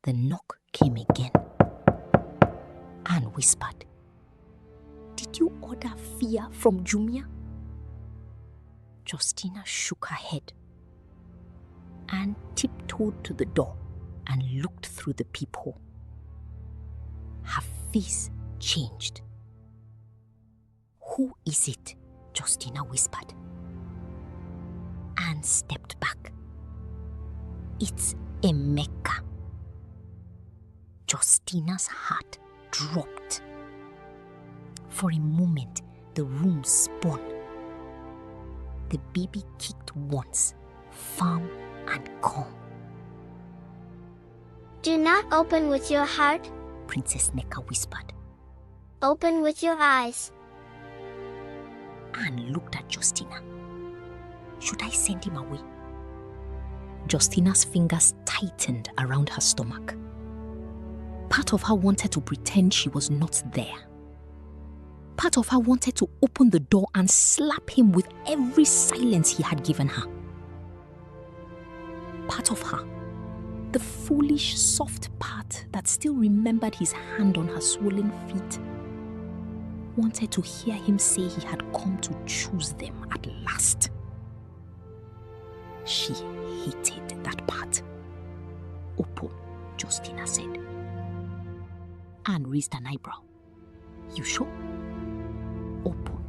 The knock came again. Anne whispered, "Did you order fear from Jumia?" Justina shook her head. Anne tiptoed to the door and looked through the peephole. Her face changed. "Who is it?" Justina whispered. Anne stepped back. "It's Emeka." Justina's heart dropped. For a moment, the room spun. The baby kicked once, firm and calm. "Do not open with your heart," Princess Neka whispered. "Open with your eyes." Anne looked at Justina. Should I send him away? Justina's fingers tightened around her stomach. Part of her wanted to pretend she was not there. Part of her wanted to open the door and slap him with every silence he had given her. Part of her, the foolish, soft part that still remembered his hand on her swollen feet, wanted to hear him say he had come to choose them at last. She hated that part. "Open," Justina said. Anne raised an eyebrow. "You sure?" "Open."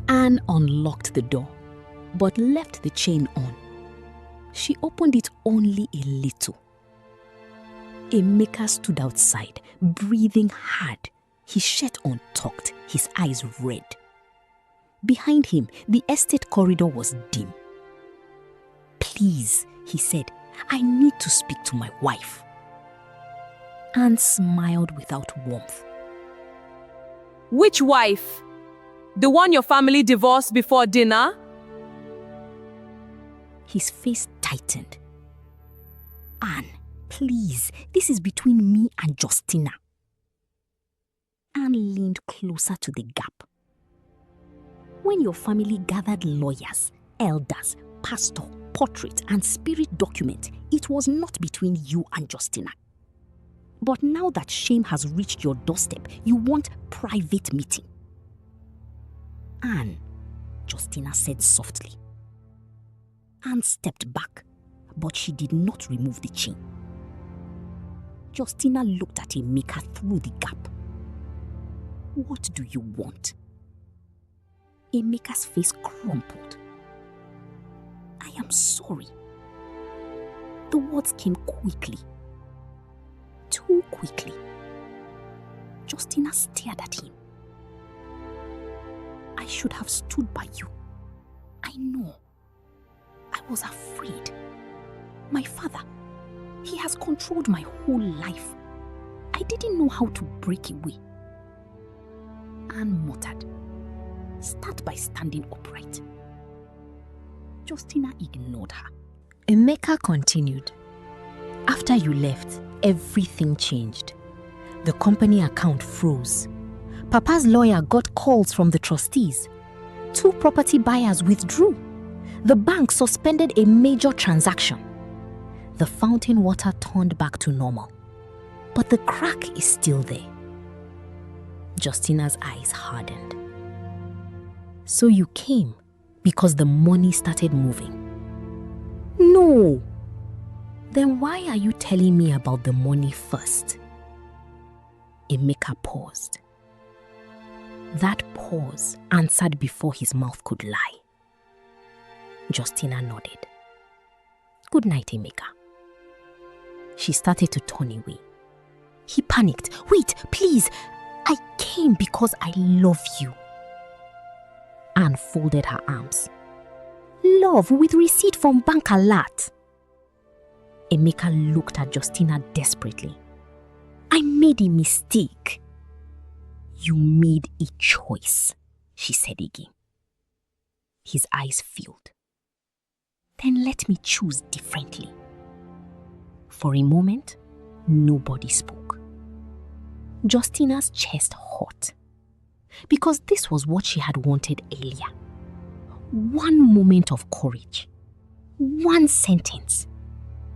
Anne unlocked the door, but left the chain on. She opened it only a little. Emeka stood outside, breathing hard, his shirt untucked, his eyes red. Behind him, the estate corridor was dim. "Please," he said, "I need to speak to my wife." Anne smiled without warmth. "Which wife? The one your family divorced before dinner?" His face tightened. "Anne, please, this is between me and Justina." Anne leaned closer to the gap. "When your family gathered lawyers, elders, pastor, portrait, and spirit document, it was not between you and Justina. But now that shame has reached your doorstep, you want private meeting." "Anne," Justina said softly. Anne stepped back, but she did not remove the chain. Justina looked at Emeka through the gap. "What do you want?" Emeka's face crumpled. "I am sorry." The words came quickly. Too quickly. Justina stared at him. "I should have stood by you. I know. I was afraid. My father, he has controlled my whole life. I didn't know how to break away." Anne muttered, "Start by standing upright." Justina ignored her. Emeka continued. "After you left, everything changed. The company account froze. Papa's lawyer got calls from the trustees. 2 property buyers withdrew. The bank suspended a major transaction. The fountain water turned back to normal. But the crack is still there." Justina's eyes hardened. "So you came because the money started moving?" "No." "Then why are you telling me about the money first?" Emeka paused. That pause answered before his mouth could lie. Justina nodded. "Good night, Emeka." She started to turn away. He panicked. "Wait, please. I came because I love you." Anne folded her arms. "Love with receipt from bank alert." Emeka looked at Justina desperately. "I made a mistake." "You made a choice," she said again. His eyes filled. "Then let me choose differently." For a moment, nobody spoke. Justina's chest hurt, because this was what she had wanted earlier. One moment of courage, one sentence,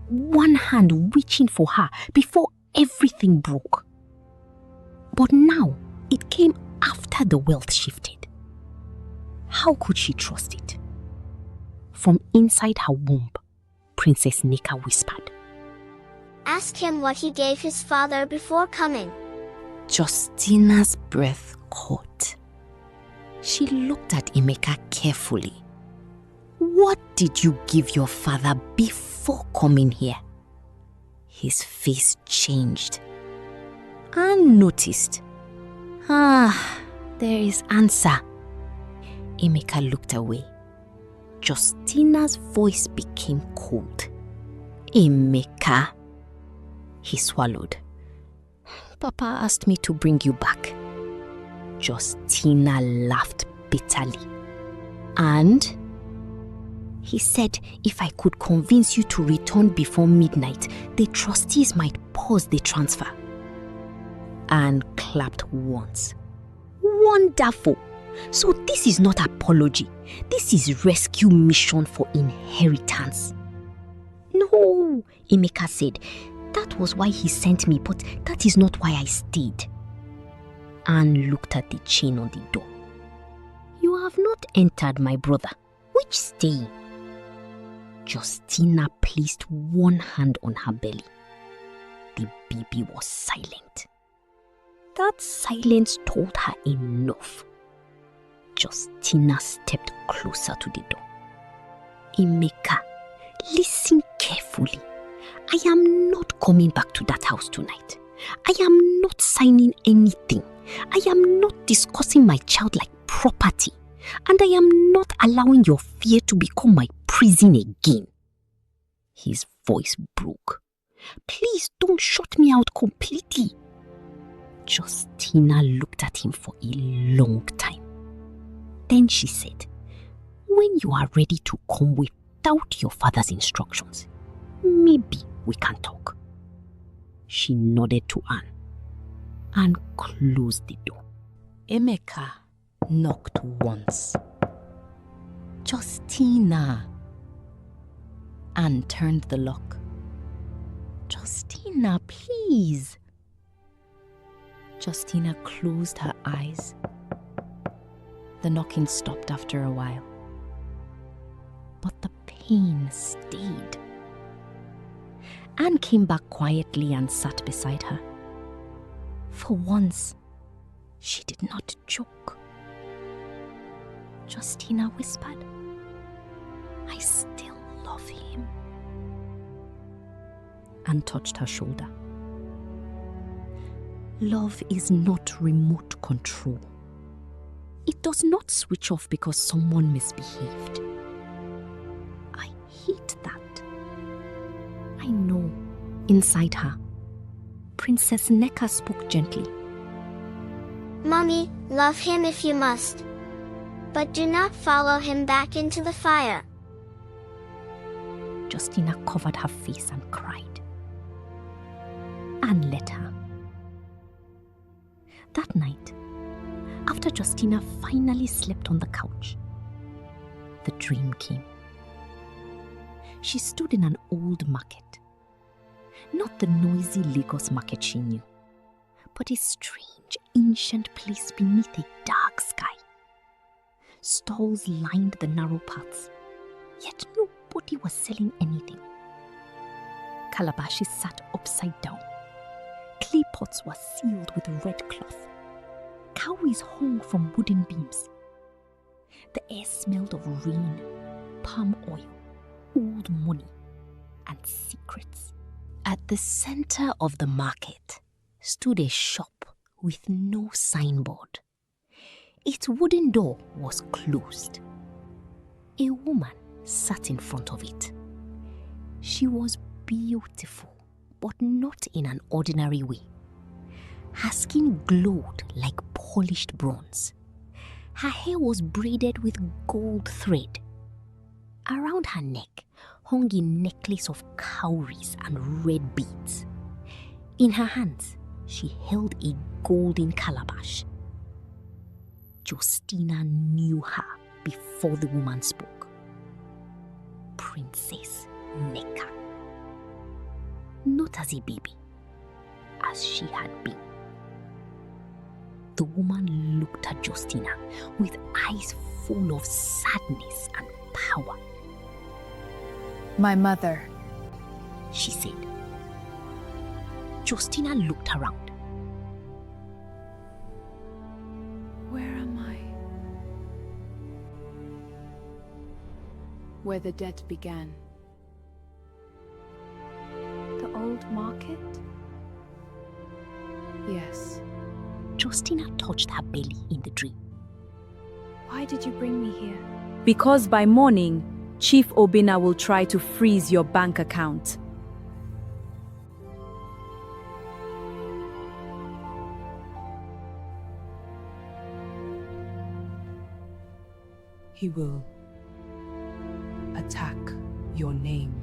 one hand reaching for her before everything broke. But now it came after the wealth shifted. How could she trust it? From inside her womb, Princess Nika whispered, Ask him what he gave his father before coming. Justina's breath caught. She looked at Emeka carefully. What did you give your father before coming here? His face changed. Unnoticed. There is answer. Emeka looked away. Justina's voice became cold. Emeka. He swallowed. Papa asked me to bring you back. Justina laughed bitterly. And? He said if I could convince you to return before midnight, the trustees might pause the transfer. Anne clapped once. Wonderful! So this is not apology. This is rescue mission for inheritance. No, Emeka said. That was why he sent me, but that is not why I stayed. Anne looked at the chain on the door. You have not entered, my brother. Which stay? Justina placed one hand on her belly. The baby was silent. That silence told her enough. Justina stepped closer to the door. Emeka, listen carefully. I am not coming back to that house tonight. I am not signing anything. I am not discussing my child like property. And I am not allowing your fear to become my prison again. His voice broke. Please don't shut me out completely. Justina looked at him for a long time. Then she said, when you are ready to come without your father's instructions, maybe we can talk. She nodded to Anne and closed the door. Emeka knocked once. Justina. Anne turned the lock. Justina, please. Justina closed her eyes. The knocking stopped after a while. But the pain stayed. Anne came back quietly and sat beside her. For once, she did not joke. Justina whispered, I still love him. Anne touched her shoulder. Love is not remote control. It does not switch off because someone misbehaved. I hate that. I know, inside her, Princess Neka spoke gently. Mommy, love him if you must. But do not follow him back into the fire. Justina covered her face and cried. Anne let her. That night, after Justina finally slept on the couch, the dream came. She stood in an old market. Not the noisy Lagos market she knew, but a strange, ancient place beneath a dark sky. Stalls lined the narrow paths, yet nobody was selling anything. Calabashes sat upside down. Clay pots were sealed with red cloth. Cowries hung from wooden beams. The air smelled of rain, palm oil, old money, and secrets. At the center of the market stood a shop with no signboard. Its wooden door was closed. A woman sat in front of it. She was beautiful, but not in an ordinary way. Her skin glowed like polished bronze. Her hair was braided with gold thread. Around her neck hung a necklace of cowries and red beads. In her hands, she held a golden calabash. Justina knew her before the woman spoke. Princess Neka. not as a baby, as she had been. The woman looked at Justina with eyes full of sadness and power. My mother, she said. Justina looked around. Where am I? Where the debt began. The old market? Yes. Justina touched her belly in the dream. Why did you bring me here? Because by morning, Chief Obina will try to freeze your bank account. He will attack your name.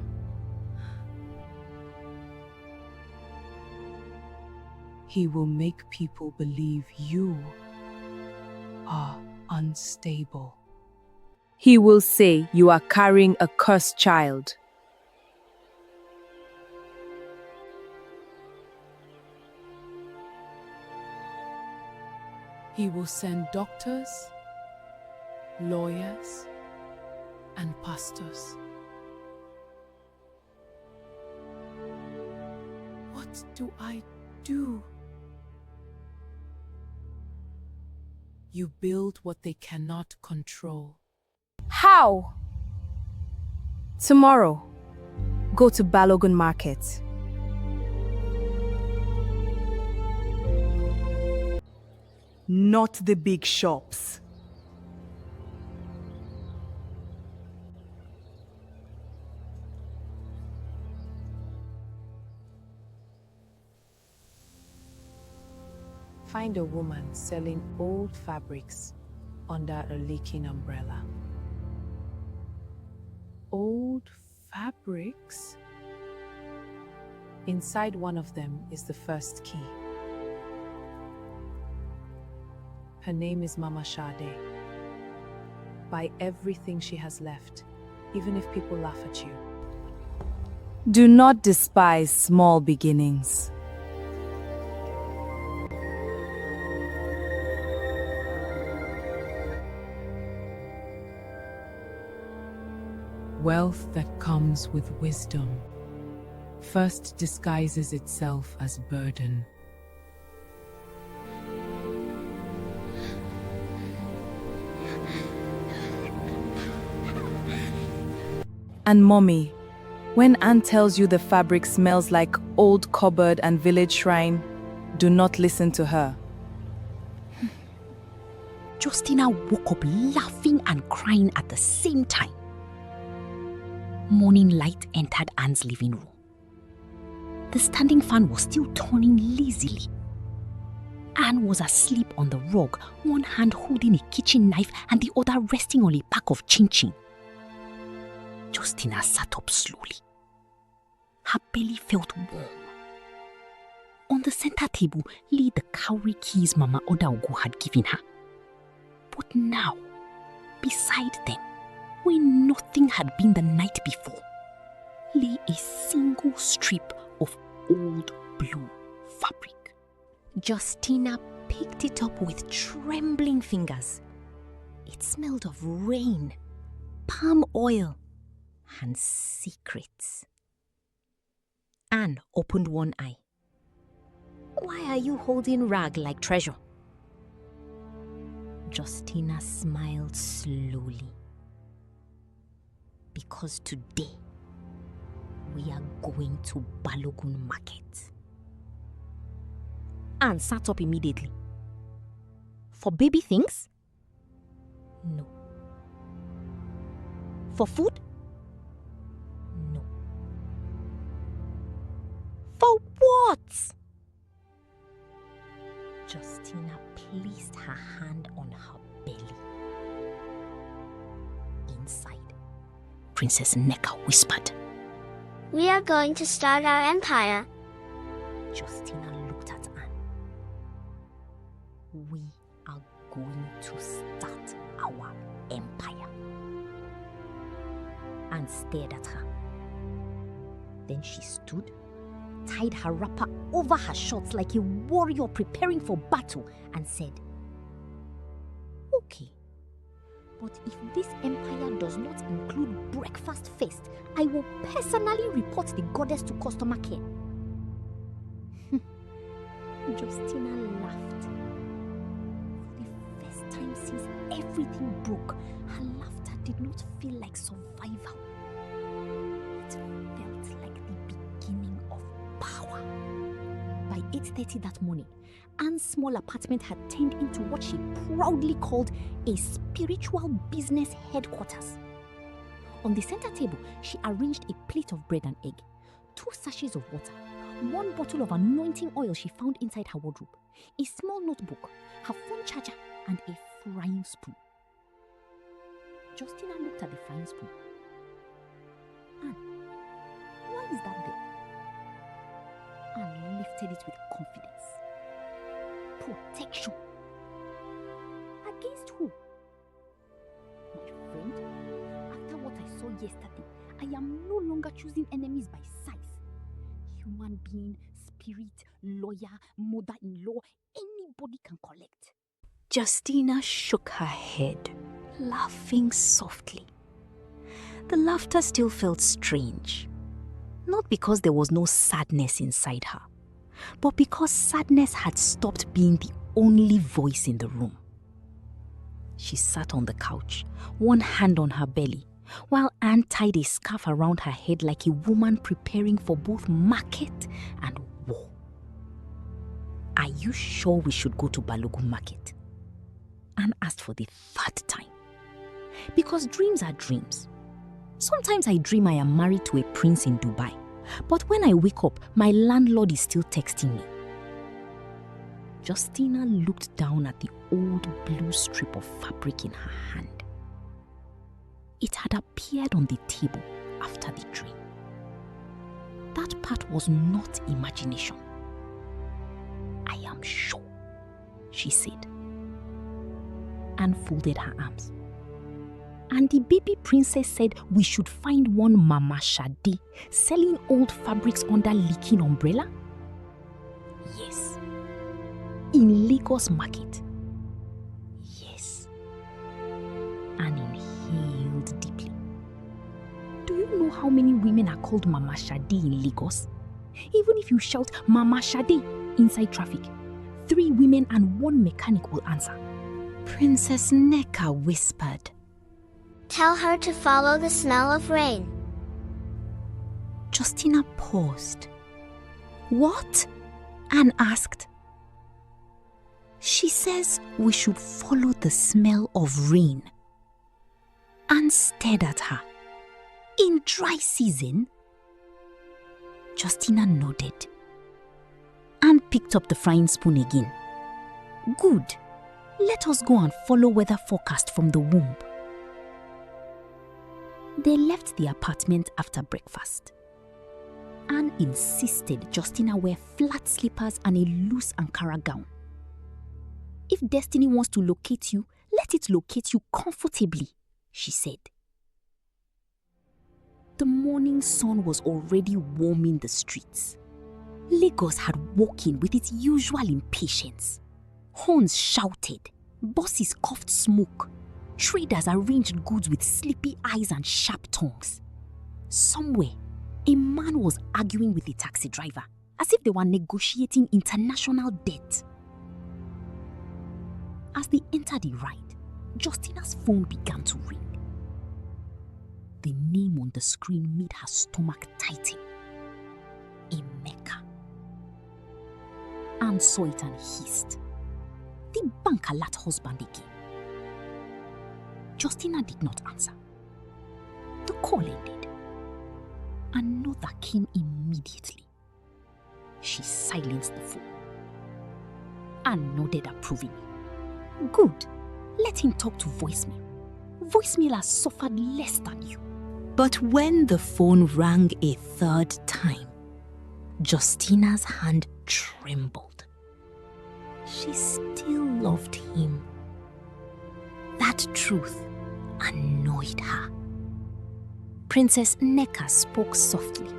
He will make people believe you are unstable. He will say you are carrying a cursed child. He will send doctors, lawyers, and pastors. What do I do? You build what they cannot control. How? Tomorrow, go to Balogun Market. Not the big shops. Find a woman selling old fabrics under a leaking umbrella. Old fabrics? Inside one of them is the first key. Her name is Mama Sade. Buy everything she has left, even if people laugh at you. Do not despise small beginnings. Wealth that comes with wisdom first disguises itself as burden. And mommy, when Anne tells you the fabric smells like old cupboard and village shrine, do not listen to her. Justina woke up laughing and crying at the same time. Morning light entered Anne's living room. The standing fan was still turning lazily. Anne was asleep on the rug, one hand holding a kitchen knife and the other resting on a pack of chin-chin. Justina sat up slowly. Her belly felt warm. On the center table lay the cowrie keys Mama Odaogo had given her. But now, beside them, where nothing had been the night before, lay a single strip of old blue fabric. Justina picked it up with trembling fingers. It smelled of rain, palm oil, and secrets. Anne opened one eye. Why are you holding rag like treasure? Justina smiled slowly. Because today, we are going to Balogun Market. Anne sat up immediately. For baby things? No. For food? No. For what? Justina placed her hand on her belly. Inside, Princess Neka whispered. We are going to start our empire. Justina looked at Anne. We are going to start our empire. Anne stared at her. Then she stood tied her wrapper over her shorts like a warrior preparing for battle and said, "Okay, but if this empire does not include breakfast first, I will personally report the goddess to customer care." Justina laughed. For the first time since everything broke, her laughter did not feel like survival. It felt like the beginning of power. By 8:30 that morning, Anne's small apartment had turned into what she proudly called a spiritual business headquarters. On the center table, she arranged a plate of bread and egg, 2 sachets of water, 1 bottle of anointing oil she found inside her wardrobe, a small notebook, her phone charger, and a frying spoon. Justina looked at the frying spoon. "Anne, why is that there?" Anne lifted it with confidence. "Protection. Against who?" "My friend, after what I saw yesterday, I am no longer choosing enemies by size. Human being, spirit, lawyer, mother-in-law, anybody can collect." Justina shook her head, laughing softly. The laughter still felt strange. Not because there was no sadness inside her, but because sadness had stopped being the only voice in the room. She sat on the couch, one hand on her belly, while Anne tied a scarf around her head like a woman preparing for both market and war. "Are you sure we should go to Balogun Market?" Anne asked for the 3rd time. Because dreams are dreams. Sometimes I dream I am married to a prince in Dubai, but when I wake up, my landlord is still texting me. Justina looked down at the old blue strip of fabric in her hand. It had appeared on the table after the dream. That part was not imagination. "I am sure," she said, and folded her arms. "And the baby princess said we should find one Mama Shade selling old fabrics under leaking umbrella?" "Yes." "In Lagos Market?" "Yes." Anne inhaled deeply. "Do you know how many women are called Mama Shade in Lagos? Even if you shout Mama Shade inside traffic, 3 women and 1 mechanic will answer." Princess Neka whispered. Tell her to follow the smell of rain. Justina paused. "What?" Anne asked. "She says we should follow the smell of rain." Anne stared at her. "In dry season?" Justina nodded. Anne picked up the frying spoon again. "Good. Let us go and follow weather forecast from the womb." They left the apartment after breakfast. Anne insisted Justina wear flat slippers and a loose Ankara gown. "If destiny wants to locate you, let it locate you comfortably," she said. The morning sun was already warming the streets. Lagos had woken with its usual impatience. Horns shouted, buses coughed smoke, traders arranged goods with sleepy eyes and sharp tongues. Somewhere, a man was arguing with a taxi driver as if they were negotiating international debt. As they entered the ride, Justina's phone began to ring. The name on the screen made her stomach tighten. Emeka. Anne saw it and hissed. The bank alert husband again. Justina did not answer. The call ended. Another came immediately. She silenced the phone. Anne nodded approvingly. Good. Let him talk to voicemail. Voicemail has suffered less than you. But when the phone rang a 3rd time, Justina's hand trembled. She still loved him. That truth annoyed her. Princess Neka spoke softly.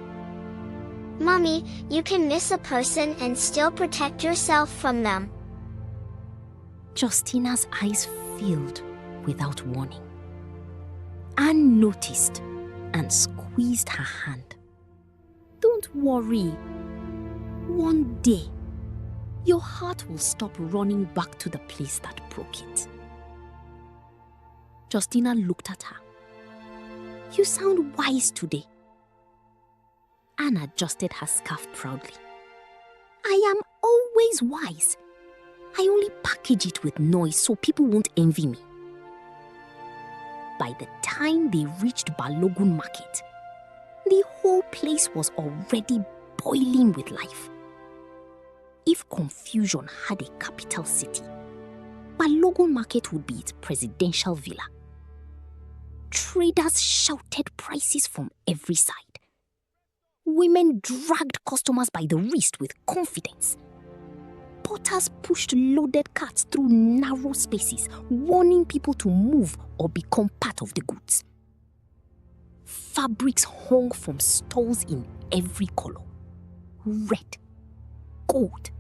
Mommy, you can miss a person and still protect yourself from them. Justina's eyes filled without warning. Anne noticed and squeezed her hand. Don't worry. One day, your heart will stop running back to the place that broke it. Justina looked at her. You sound wise today. Anne adjusted her scarf proudly. I am always wise. I only package it with noise so people won't envy me. By the time they reached Balogun Market, the whole place was already boiling with life. If confusion had a capital city, Balogun Market would be its presidential villa. Traders shouted prices from every side. Women dragged customers by the wrist with confidence. Porters pushed loaded carts through narrow spaces, warning people to move or become part of the goods. Fabrics hung from stalls in every color: red, gold,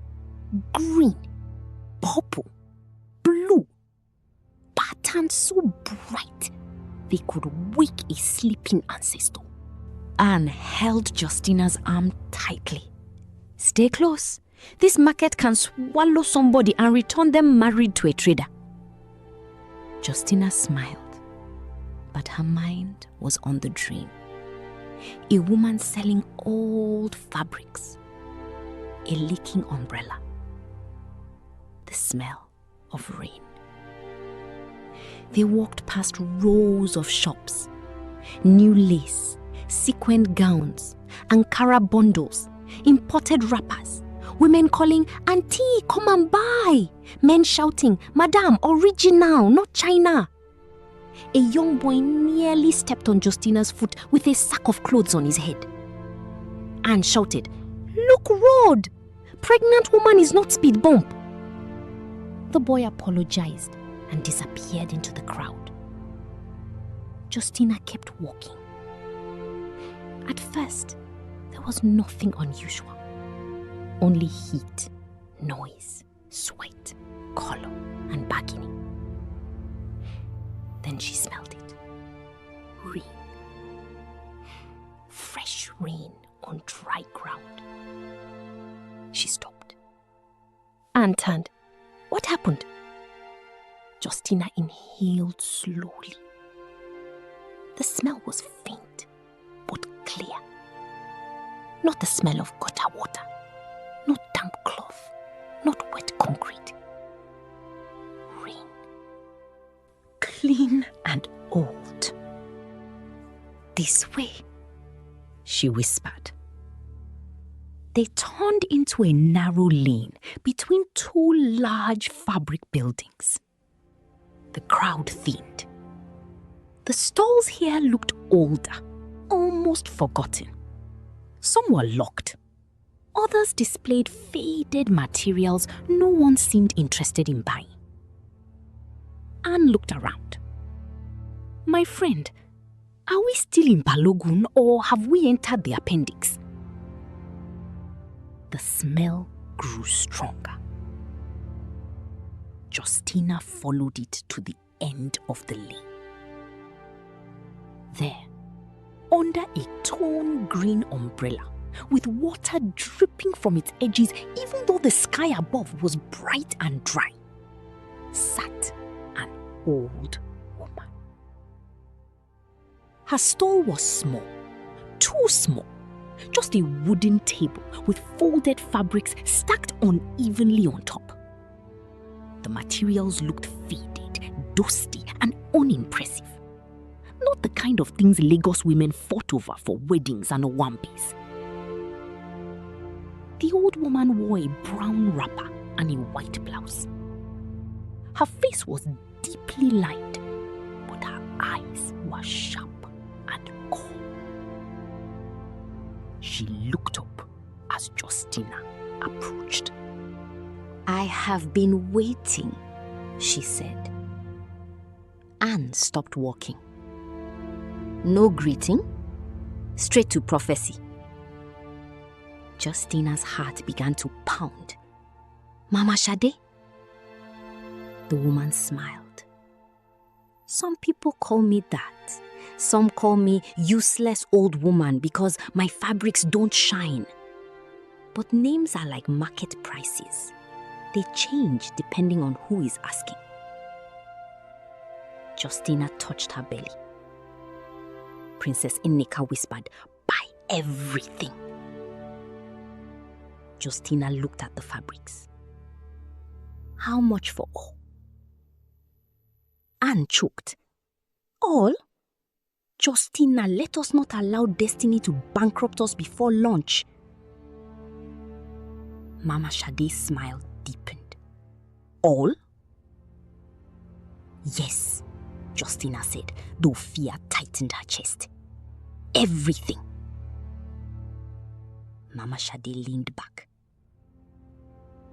green, purple, blue, patterns so bright they could wake a sleeping ancestor. Anne held Justina's arm tightly. Stay close. This market can swallow somebody and return them married to a trader. Justina smiled, but her mind was on the dream. A woman selling old fabrics, a leaking umbrella, the smell of rain. They walked past rows of shops, new lace, sequined gowns, Ankara bundles, imported wrappers, women calling, Auntie, come and buy, men shouting, Madam, original, not China. A young boy nearly stepped on Justina's foot with a sack of clothes on his head. Anne shouted, Look, road! Pregnant woman is not speed bump. The boy apologized and disappeared into the crowd. Justina kept walking. At first, there was nothing unusual. Only heat, noise, sweat, color, and bargaining. Then she smelled it. Rain. Fresh rain on dry ground. She stopped. Anne turned. What happened? Justina inhaled slowly. The smell was faint, but clear. Not the smell of gutter water, not damp cloth, not wet concrete. Rain. Clean and old. This way, she whispered. They turned into a narrow lane between two large fabric buildings. The crowd thinned. The stalls here looked older, almost forgotten. Some were locked. Others displayed faded materials no one seemed interested in buying. Anne looked around. My friend, are we still in Balogun or have we entered the appendix? The smell grew stronger. Justina followed it to the end of the lane. There, under a torn green umbrella, with water dripping from its edges even though the sky above was bright and dry, sat an old woman. Her stall was small, too small, just a wooden table with folded fabrics stacked unevenly on top. The materials looked faded, dusty, and unimpressive. Not the kind of things Lagos women fought over for weddings and owambis. The old woman wore a brown wrapper and a white blouse. Her face was deeply lined, but her eyes were sharp and cold. She looked up as Justina approached. I have been waiting, she said. Anne stopped walking. No greeting, straight to prophecy. Justina's heart began to pound. Mama Shade? The woman smiled. Some people call me that. Some call me useless old woman because my fabrics don't shine. But names are like market prices. They change depending on who is asking. Justina touched her belly. Princess Nneka whispered, "Buy everything." Justina looked at the fabrics. How much for all? Anne choked. All? Justina, let us not allow destiny to bankrupt us before lunch. Mama Shade's smile deepened. All? Yes, Justina said, though fear tightened her chest. Everything. Mama Shade leaned back.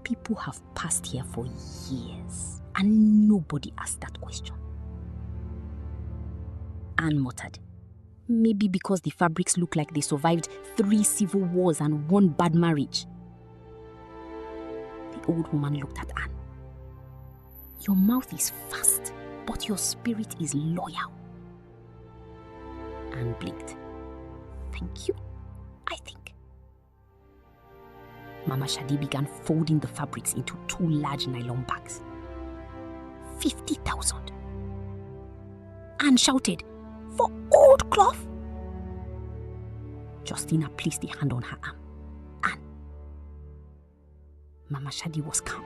People have passed here for years, and nobody asked that question. Anne muttered, maybe because the fabrics look like they survived 3 civil wars and 1 bad marriage. The old woman looked at Anne. Your mouth is fast, but your spirit is loyal. Anne blinked. Thank you, I think. Mama Shade began folding the fabrics into 2 large nylon bags. 50,000. Anne shouted, for old cloth? Justina placed a hand on her arm. Anne. Mama Shade was calm.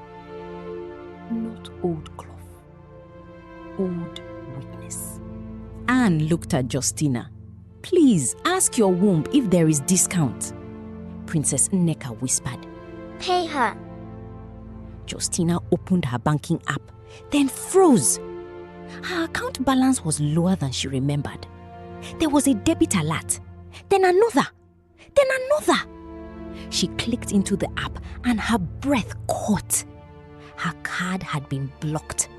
Not old cloth. Old witness. Anne looked at Justina. Please ask your womb if there is discount. Princess Nneka whispered. Pay her. Justina opened her banking app, then froze. Her account balance was lower than she remembered. There was a debit alert, then another. She clicked into the app and her breath caught. Her card had been blocked.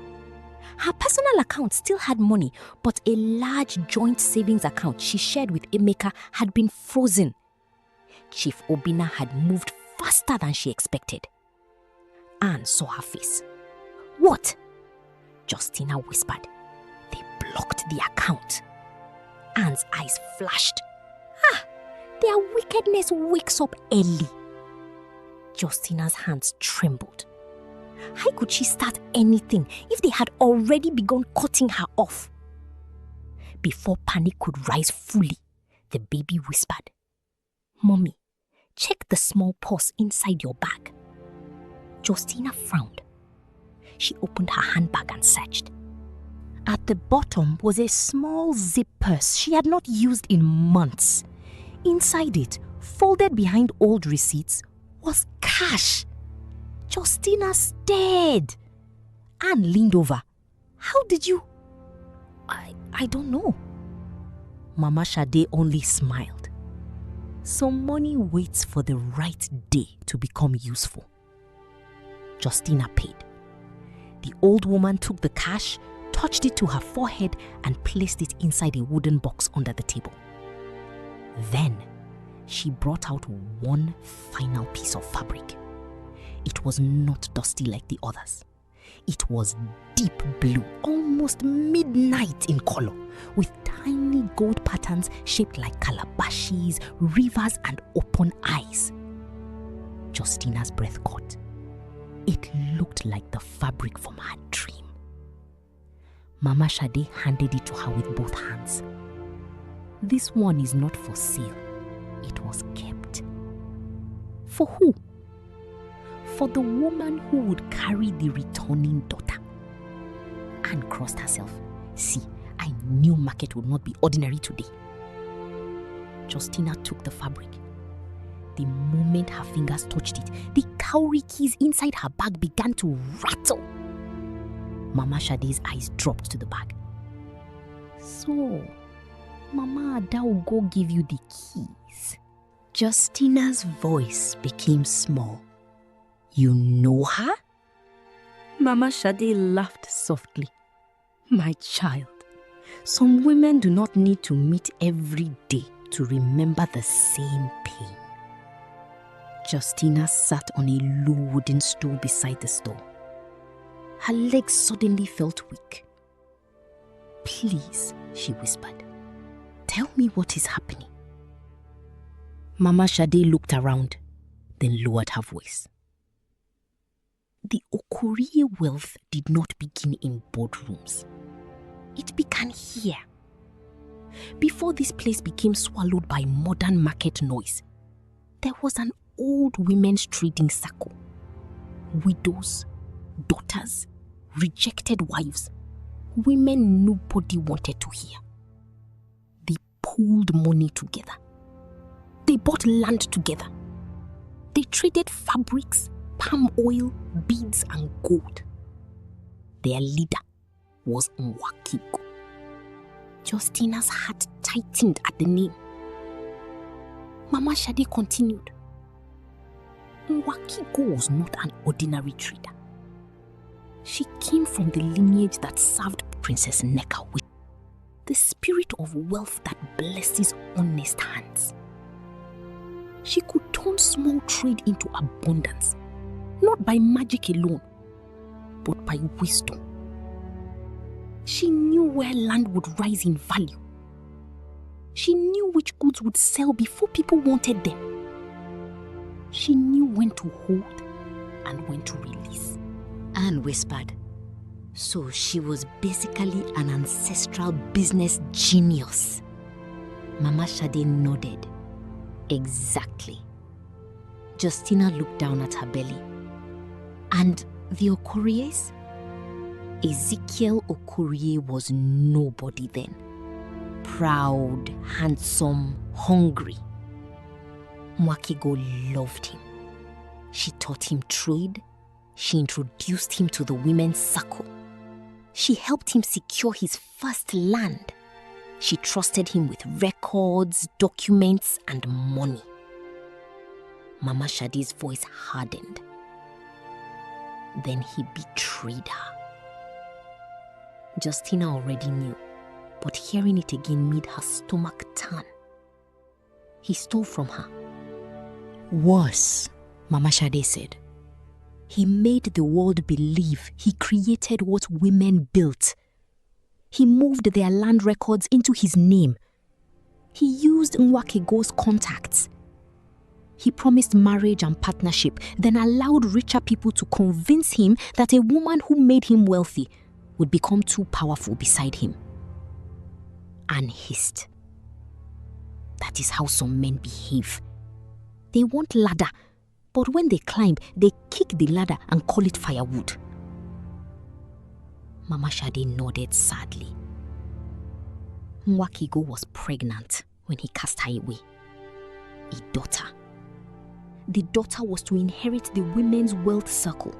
Her personal account still had money, but a large joint savings account she shared with Emeka had been frozen. Chief Obina had moved faster than she expected. Anne saw her face. What? Justina whispered. They blocked the account. Anne's eyes flashed. Their wickedness wakes up early. Justina's hands trembled. How could she start anything if they had already begun cutting her off? Before panic could rise fully, the baby whispered, Mommy, check the small purse inside your bag. Justina frowned. She opened her handbag and searched. At the bottom was a small zip purse she had not used in months. Inside it, folded behind old receipts, was cash. Justina stared. Anne leaned over. How did you? I don't know. Mama Shade only smiled. Some money waits for the right day to become useful. Justina paid. The old woman took the cash, touched it to her forehead, and placed it inside a wooden box under the table. Then, she brought out one final piece of fabric. It was not dusty like the others. It was deep blue, almost midnight in color, with tiny gold patterns shaped like calabashes, rivers, and open eyes. Justina's breath caught. It looked like the fabric from her dream. Mama Shade handed it to her with both hands. This one is not for sale. It was kept. For who? For the woman who would carry the returning daughter. Anne crossed herself. See, I knew market would not be ordinary today. Justina took the fabric. The moment her fingers touched it, the cowrie keys inside her bag began to rattle. Mama Shade's eyes dropped to the bag. So, Mama Ada will go give you the keys. Justina's voice became small. You know her? Mama Shade laughed softly. My child, some women do not need to meet every day to remember the same pain. Justina sat on a low wooden stool beside the store. Her legs suddenly felt weak. "Please," she whispered, "tell me what is happening." Mama Shade looked around, then lowered her voice. The Okorie wealth did not begin in boardrooms. It began here. Before this place became swallowed by modern market noise, there was an old women's trading circle. Widows, daughters, rejected wives, women nobody wanted to hear. They pooled money together. They bought land together. They traded fabrics, palm oil, beads, and gold. Their leader was Nwakigo. Justina's heart tightened at the name. Mama Shade continued. Nwakigo was not an ordinary trader. She came from the lineage that served Princess Neka with the spirit of wealth that blesses honest hands. She could turn small trade into abundance, not by magic alone, but by wisdom. She knew where land would rise in value. She knew which goods would sell before people wanted them. She knew when to hold and when to release. Anne whispered, "So she was basically an ancestral business genius." Mama Shade nodded. "Exactly." Justina looked down at her belly. "And the Okories?" Ezekiel Okorie was nobody then. Proud, handsome, hungry. Nwakigo loved him. She taught him trade. She introduced him to the women's circle. She helped him secure his first land. She trusted him with records, documents, and money. Mama Shade's voice hardened. Then he betrayed her. Justina already knew, but hearing it again made her stomach turn. He stole from her. "Worse," Mama Shade said. "He made the world believe he created what women built. He moved their land records into his name. He used Nwakigo's contacts. He promised marriage and partnership, then allowed richer people to convince him that a woman who made him wealthy would become too powerful beside him." Anne hissed. "That is how some men behave. They want ladder, but when they climb, they kick the ladder and call it firewood." Mama Shade nodded sadly. Nwakigo was pregnant when he cast her away. A daughter. The daughter was to inherit the women's wealth circle.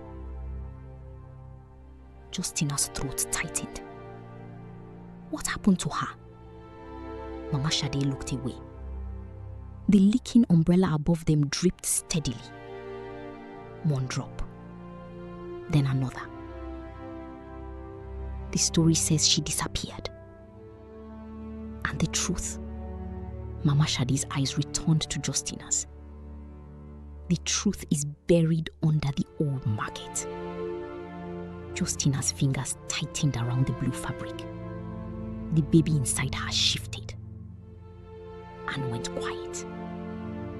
Justina's throat tightened. What happened to her? Mama Shade looked away. The leaking umbrella above them dripped steadily. One drop, then another. The story says she disappeared. And the truth, Mama Shade's eyes returned to Justina's. The truth is buried under the old market. Justina's fingers tightened around the blue fabric. The baby inside her shifted. Anne went quiet.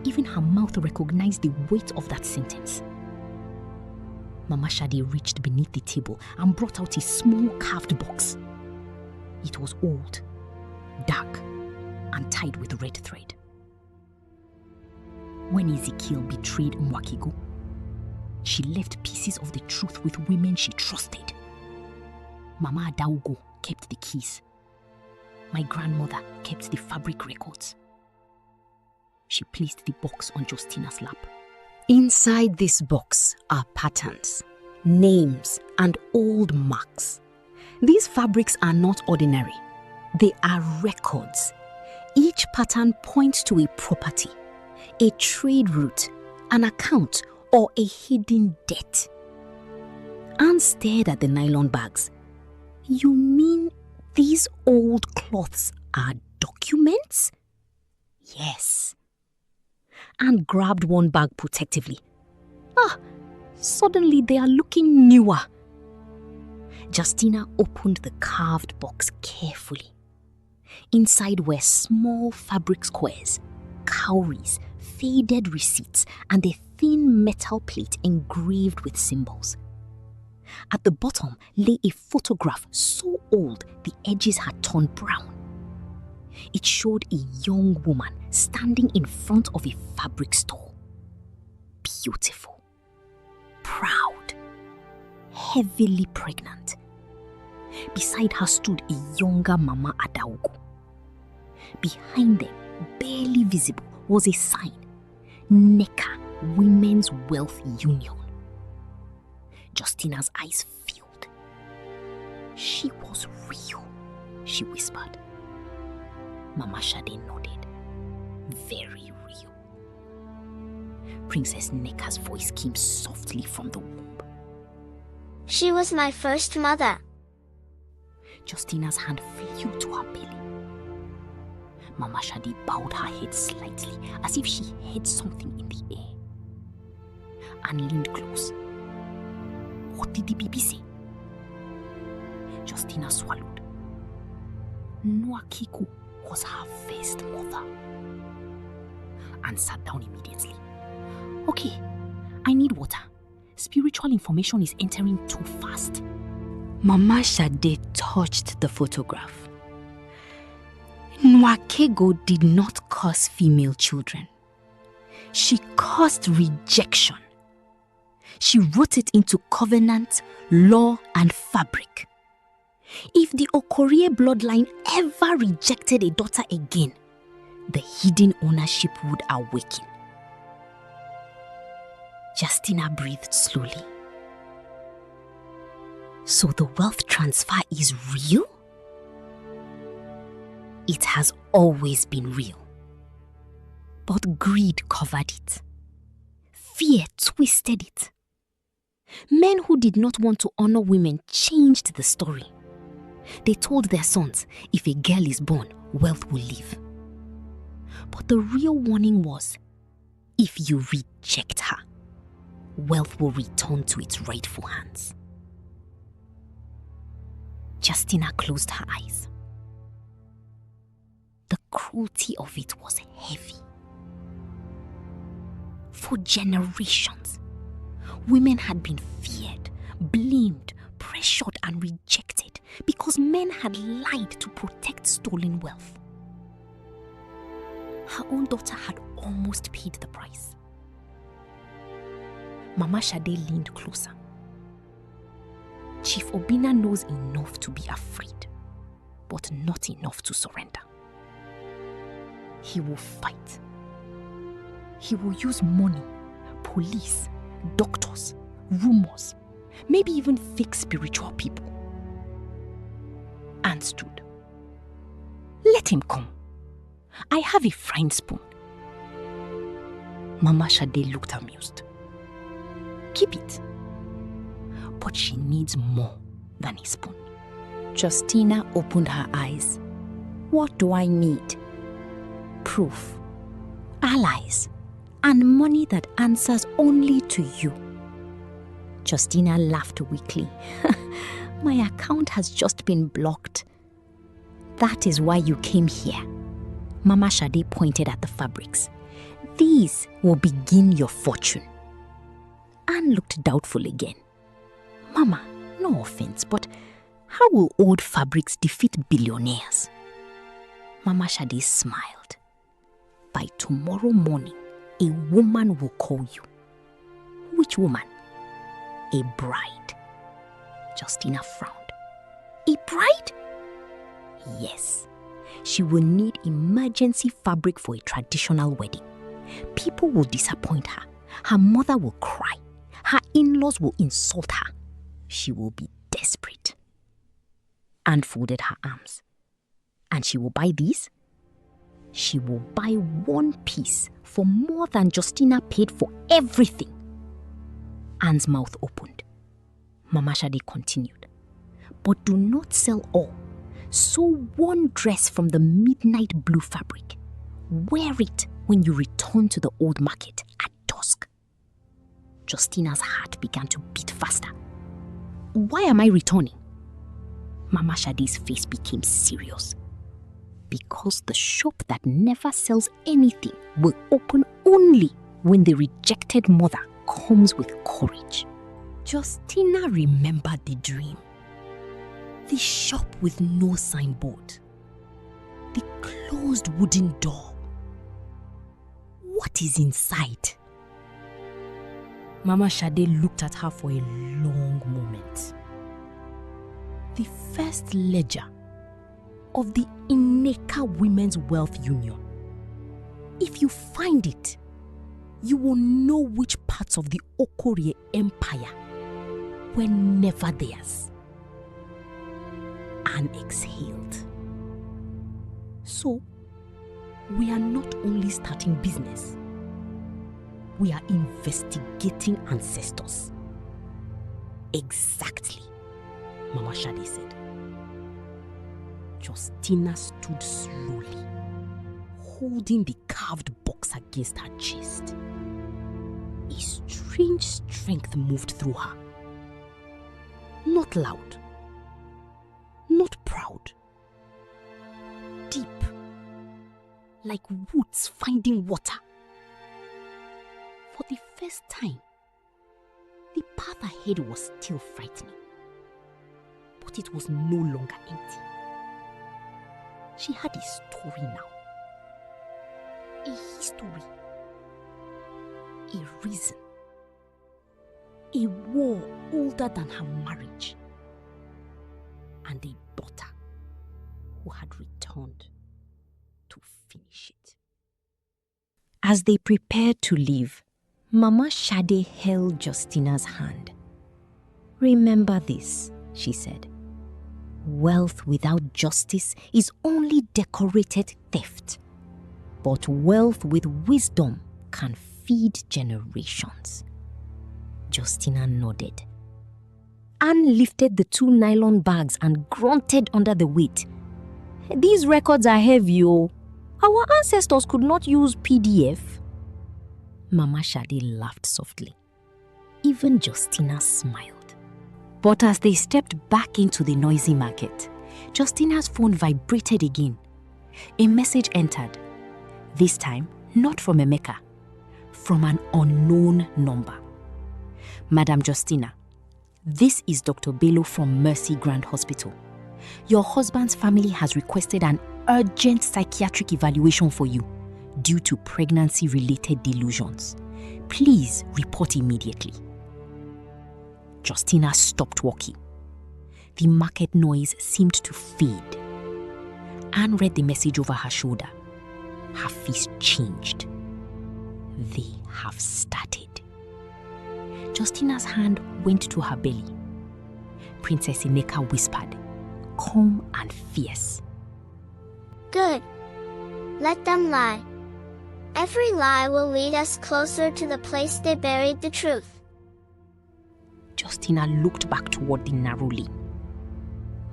Even her mouth recognized the weight of that sentence. Mama Shade reached beneath the table and brought out a small carved box. It was old, dark, and tied with red thread. When Ezekiel betrayed Nwakigo, she left pieces of the truth with women she trusted. Mama Adaugo kept the keys. My grandmother kept the fabric records. She placed the box on Justina's lap. Inside this box are patterns, names, and old marks. These fabrics are not ordinary. They are records. Each pattern points to a property, a trade route, an account, or a hidden debt. Anne stared at the nylon bags. You mean these old cloths are documents? Yes. Anne grabbed one bag protectively. Suddenly they are looking newer. Justina opened the carved box carefully. Inside were small fabric squares, cowries, faded receipts, and a thin metal plate engraved with symbols. At the bottom lay a photograph so old the edges had turned brown. It showed a young woman standing in front of a fabric store. Beautiful, proud, heavily pregnant. Beside her stood a younger Mama Adaugo. Behind them, barely visible, was a sign, NECA, Women's Wealth Union. Justina's eyes filled. She was real, she whispered. Mama Shade nodded. Very real. Princess NECA's voice came softly from the womb. She was my first mother. Justina's hand flew to her belly. Mama Shade bowed her head slightly as if she heard something in the air and leaned close. What did the baby say? Justina swallowed. Nwakiku was her first mother. And sat down immediately. Okay, I need water. Spiritual information is entering too fast. Mama Shade touched the photograph. Nwakego did not curse female children. She cursed rejection. She wrote it into covenant, law, and fabric. If the Okorie bloodline ever rejected a daughter again, the hidden ownership would awaken. Justina breathed slowly. So the wealth transfer is real? It has always been real. But greed covered it. Fear twisted it. Men who did not want to honor women changed the story. They told their sons, if a girl is born, wealth will leave. But the real warning was, if you reject her, wealth will return to its rightful hands. Justina closed her eyes. The cruelty of it was heavy. For generations, women had been feared, blamed, pressured, and rejected because men had lied to protect stolen wealth. Her own daughter had almost paid the price. Mama Shade leaned closer. Chief Obina knows enough to be afraid, but not enough to surrender. He will fight. He will use money, police, doctors, rumors, maybe even fake spiritual people. Anne stood. Let him come. I have a frying spoon. Mama Shade looked amused. Keep it. But she needs more than a spoon. Justina opened her eyes. What do I need? Proof, allies, and money that answers only to you. Justina laughed weakly. My account has just been blocked. That is why you came here. Mama Shade pointed at the fabrics. These will begin your fortune. Anne looked doubtful again. Mama, no offense, but how will old fabrics defeat billionaires? Mama Shade smiled. By tomorrow morning, a woman will call you. Which woman? A bride. Justina frowned. A bride? Yes. She will need emergency fabric for a traditional wedding. People will disappoint her. Her mother will cry. Her in-laws will insult her. She will be desperate. Anne folded her arms. And she will buy these? She will buy one piece for more than Justina paid for everything. Anne's mouth opened. Mama Shade continued. But do not sell all. Sew one dress from the midnight blue fabric. Wear it when you returned to the old market at dusk. Justina's heart began to beat faster. Why am I returning? Mama Shade's face became serious. Because the shop that never sells anything will open only when the rejected mother comes with courage. Justina remembered the dream. The shop with no signboard. The closed wooden door. What is inside? Mama Shade looked at her for a long moment. The first ledger of the Ineka Women's Wealth Union. If you find it, you will know which parts of the Okorie Empire were never theirs. And exhaled. So, we are not only starting business, we are investigating ancestors. Exactly, Mama Shade said. Justina stood slowly, holding the carved box against her chest. A strange strength moved through her. Not loud, not proud. Deep, like woods finding water. For the first time, the path ahead was still frightening, but it was no longer empty. She had a story now, a history, a reason, a war older than her marriage, and a daughter who had returned to finish it. As they prepared to leave, Mama Shade held Justina's hand. "Remember this," she said. "Wealth without justice is only decorated theft, but wealth with wisdom can feed generations." Justina nodded. Anne lifted the 2 nylon bags and grunted under the weight. "These records are heavy, oh. Our ancestors could not use PDF." Mama Shade laughed softly. Even Justina smiled. But as they stepped back into the noisy market, Justina's phone vibrated again. A message entered. This time, not from Emeka, from an unknown number. "Madam Justina, this is Dr. Bello from Mercy Grand Hospital. Your husband's family has requested an urgent psychiatric evaluation for you due to pregnancy-related delusions. Please report immediately." Justina stopped walking. The market noise seemed to fade. Anne read the message over her shoulder. Her face changed. They have started. Justina's hand went to her belly. Princess Ineka whispered, calm and fierce. Good. Let them lie. Every lie will lead us closer to the place they buried the truth. Justina looked back toward the narrow lane.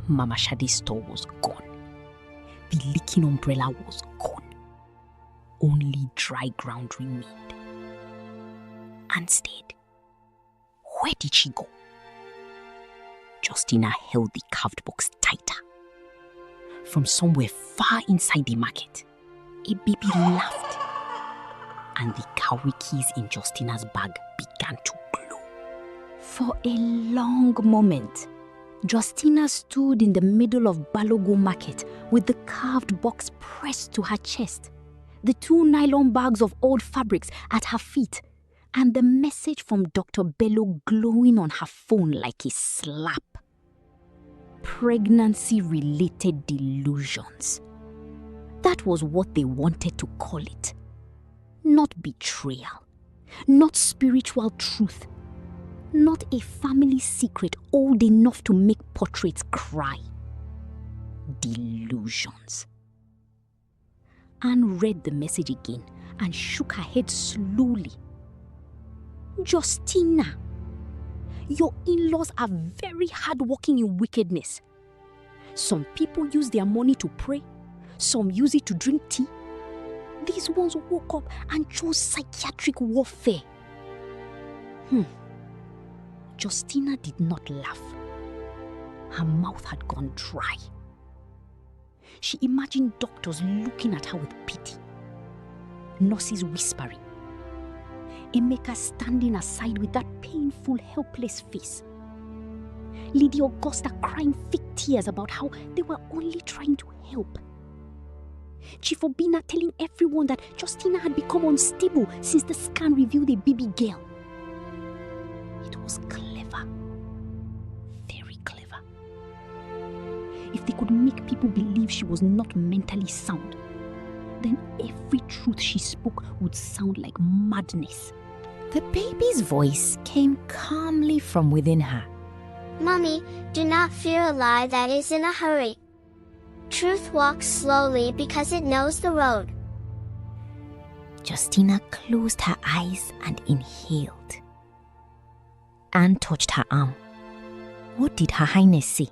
Mama Shade's store was gone. The leaking umbrella was gone. Only dry ground remained. Instead, where did she go? Justina held the carved box tighter. From somewhere far inside the market, a baby laughed, and the cowrie keys in Justina's bag began to glow. For a long moment, Justina stood in the middle of Balogo market with the carved box pressed to her chest, the 2 nylon bags of old fabrics at her feet, and the message from Dr. Bello glowing on her phone like a slap. Pregnancy-related delusions. That was what they wanted to call it. Not betrayal, not spiritual truth, not a family secret old enough to make portraits cry. Delusions. Anne read the message again and shook her head slowly. Justina, your in-laws are very hardworking in wickedness. Some people use their money to pray, some use it to drink tea. these ones woke up and chose psychiatric warfare. Justina did not laugh. Her mouth had gone dry. She imagined doctors looking at her with pity, nurses whispering, Emeka standing aside with that painful, helpless face, Lady Augusta crying fake tears about how they were only trying to help, Chief Obina telling everyone that Justina had become unstable since the scan revealed a baby girl. It was clever. Very clever. If they could make people believe she was not mentally sound, then every truth she spoke would sound like madness. The baby's voice came calmly from within her. Mommy, do not fear a lie that is in a hurry. Truth walks slowly because it knows the road. Justina closed her eyes and inhaled. Anne touched her arm. What did Her Highness say?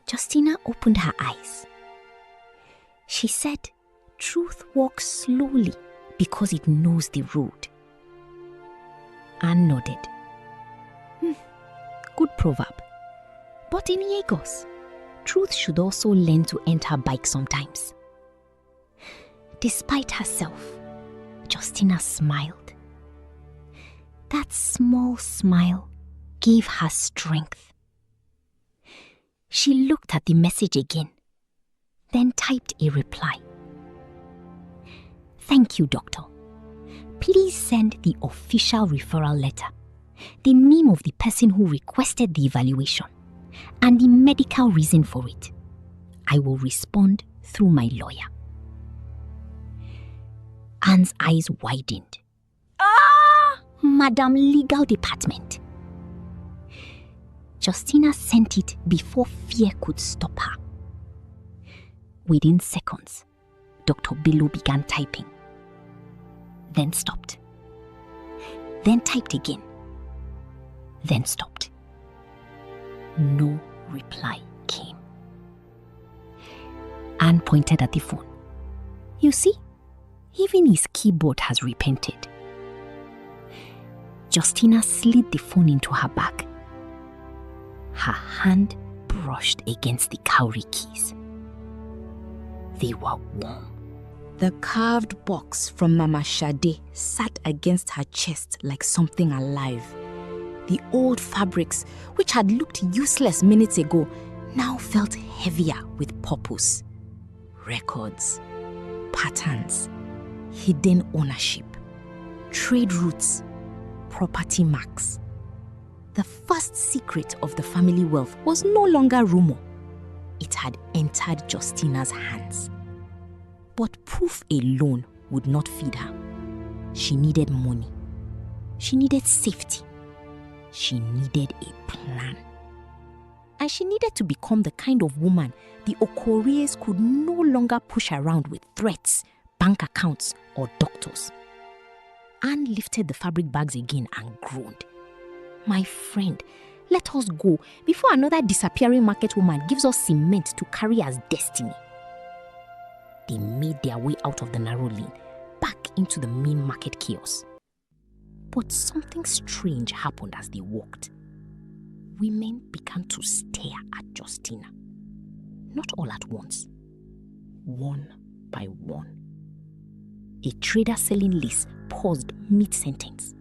Justina opened her eyes. She said, truth walks slowly because it knows the road. Anne nodded. Good proverb. But in Lagos, truth should also learn to enter bike sometimes. Despite herself, Justina smiled. That small smile gave her strength. She looked at the message again, then typed a reply. Thank you, doctor. Please send the official referral letter, the name of the person who requested the evaluation, and the medical reason for it. I will respond through my lawyer. Anne's eyes widened. Madam Legal Department. Justina sent it before fear could stop her. Within seconds, Dr. Bello began typing, then stopped, then typed again, then stopped. No reply came. Anne pointed at the phone. You see, even his keyboard has repented. Justina slid the phone into her bag. Her hand brushed against the cowrie keys. They were warm. The carved box from Mama Sade sat against her chest like something alive. The old fabrics, which had looked useless minutes ago, now felt heavier with purpose. Records, patterns, hidden ownership, trade routes, property marks. The first secret of the family wealth was no longer rumor. It had entered Justina's hands. But proof alone would not feed her. She needed money. She needed safety. She needed a plan. And she needed to become the kind of woman the Okorias could no longer push around with threats, bank accounts, or doctors. Anne lifted the fabric bags again and groaned. My friend, let us go before another disappearing market woman gives us cement to carry as destiny. They made their way out of the narrow lane, back into the main market chaos. But something strange happened as they walked. Women began to stare at Justina. Not all at once. One by one. A trader selling lace paused mid-sentence.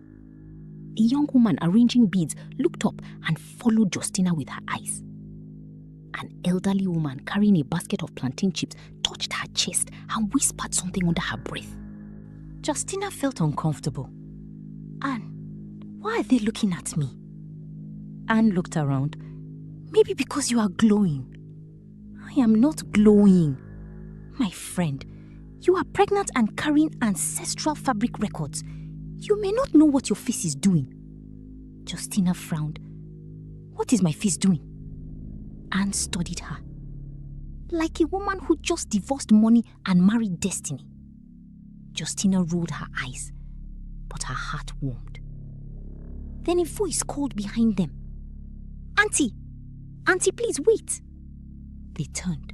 A young woman arranging beads looked up and followed Justina with her eyes. An elderly woman carrying a basket of plantain chips touched her chest and whispered something under her breath. Justina felt uncomfortable. Anne, why are they looking at me? Anne looked around. Maybe because you are glowing. I am not glowing. My friend, you are pregnant and carrying ancestral fabric records. You may not know what your face is doing. Justina frowned. What is my face doing? Anne studied her. Like a woman who just divorced money and married destiny. Justina rolled her eyes, but her heart warmed. Then a voice called behind them. Auntie! Auntie, please wait! They turned.